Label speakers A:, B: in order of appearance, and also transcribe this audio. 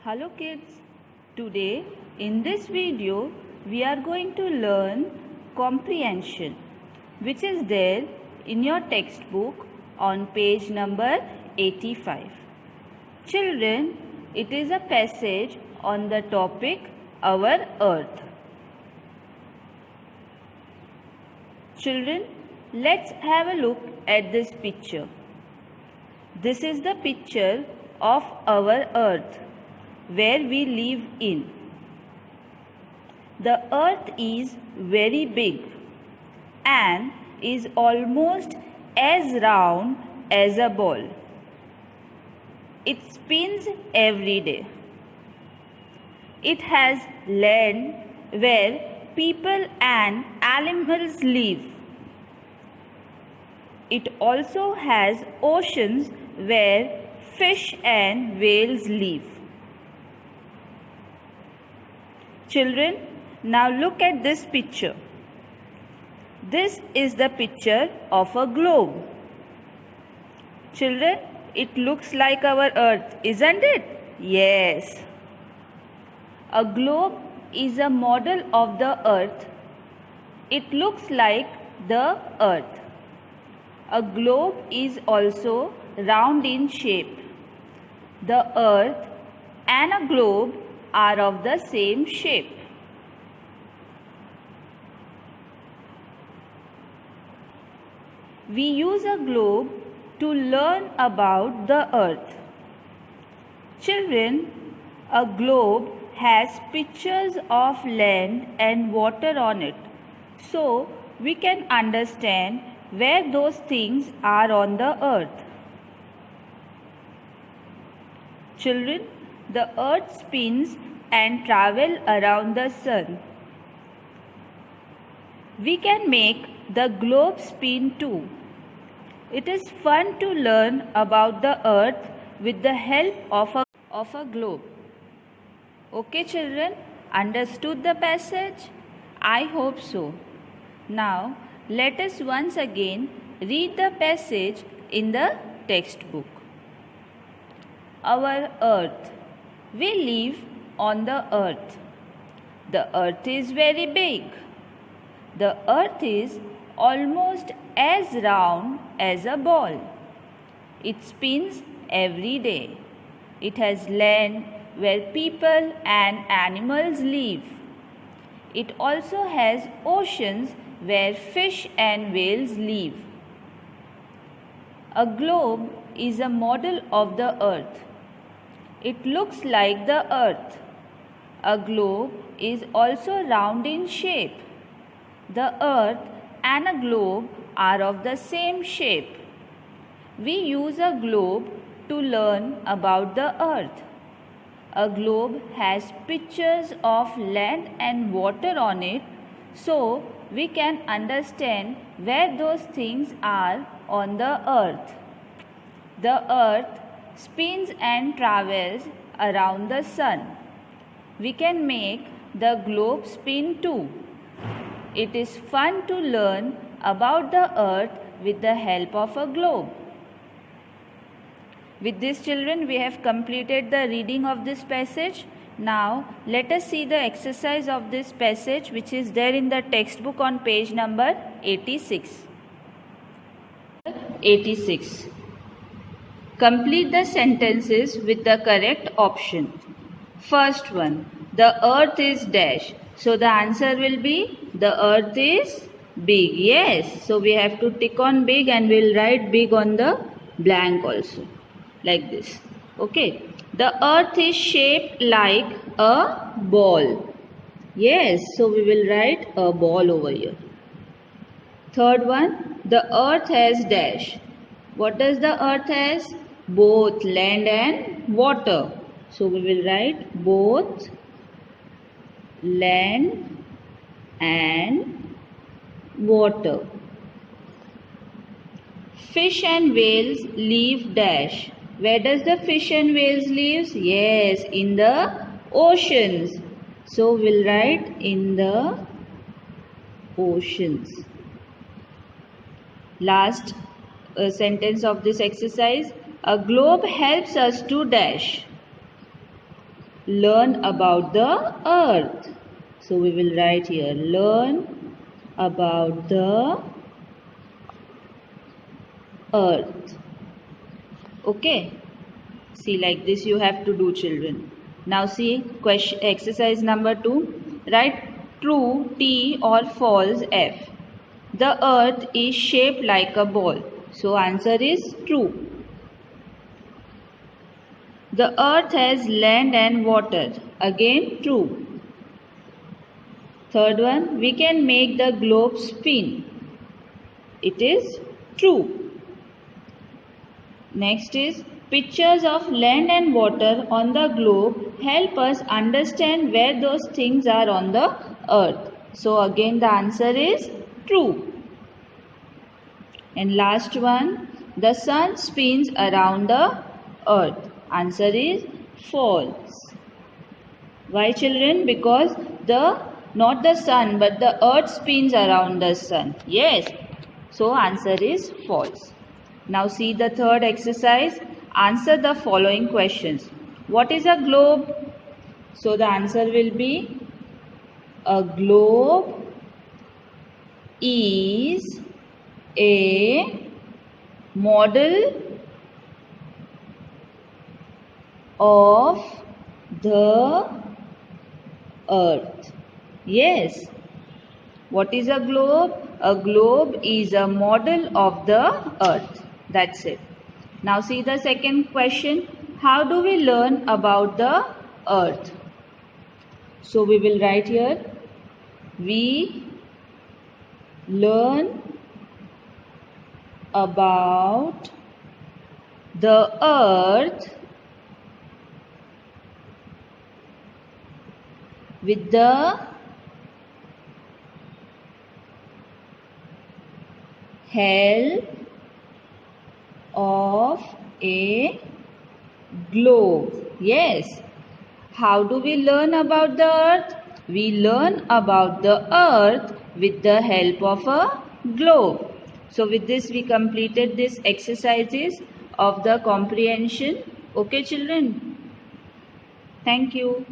A: Hello kids, today in this video we are going to learn comprehension which is there in your textbook on page number 85. Children, it is a passage on the topic our earth. Children, let's have a look at this picture. This is the picture of our earth where we live in. The earth is very big and is almost as round as a ball. It spins every day. It has land where people and animals live. It also has oceans where fish and whales live. Children, now look at this picture. This is the picture of a globe. Children, it looks like our earth, isn't it? Yes. A globe is a model of the earth. It looks like the earth. A globe is also round in shape. The earth and a globe are of the same shape. We use a globe to learn about the earth. Children, a globe has pictures of land and water on it, so we can understand where those things are on the earth. Children, the earth spins and travels around the sun. We can make the globe spin too. It is fun to learn about the earth with the help of a globe. Okay children, understood the passage? I hope so. Now let us once again read the passage in the textbook. Our earth. We live on the earth. The earth is very big. The earth is almost as round as a ball. It spins every day. It has land where people and animals live. It also has oceans where fish and whales live. A globe is a model of the earth. It looks like the earth. A globe is also round in shape. The earth and a globe are of the same shape. We use a globe to learn about the earth. A globe has pictures of land and water on it, so we can understand where those things are on the earth. The earth spins and travels around the sun. We can make the globe spin too. It is fun to learn about the earth with the help of a globe. With this children, we have completed the reading of this passage. Now let us see the exercise of this passage which is there in the textbook on page number 86. 86. Complete the sentences with the correct option. First one, the earth is dash. So the answer will be the earth is big. Yes. So we have to tick on big and we'll write big on the blank also. Like this. Okay. The earth is shaped like a ball. Yes. So we will write a ball over here. Third one, the earth has dash. What does the earth has? Both land and water. So we will write both land and water. Fish and whales live dash. Where does the fish and whales live? Yes, in the oceans. So we'll write in the oceans. Last sentence of this exercise. A globe helps us to dash. learn about the earth. So we will write here, learn about the earth. Okay. See, like this you have to do, children. Now see question exercise number 2. Write true T or false F. The earth is shaped like a ball. So answer is true. The earth has land and water. Again true. Third one, we can make the globe spin. It is true. Next is, pictures of land and water on the globe help us understand where those things are on the earth. So again the answer is true. And last one, the sun spins around the earth. Answer is false. Why, children? Because not the sun but the earth spins around the sun. Yes. So answer is false. Now see the third exercise. Answer the following questions. What is a globe? So the answer will be, a globe is a model of the earth. Yes. What is a globe? A globe is a model of the earth. That's it. Now see the second question. How do we learn about the earth? So we will write here, we learn about the earth with the help of a globe. Yes. How do we learn about the earth? We learn about the earth with the help of a globe. So with this we completed this exercises of the comprehension. Okay, children? Thank you.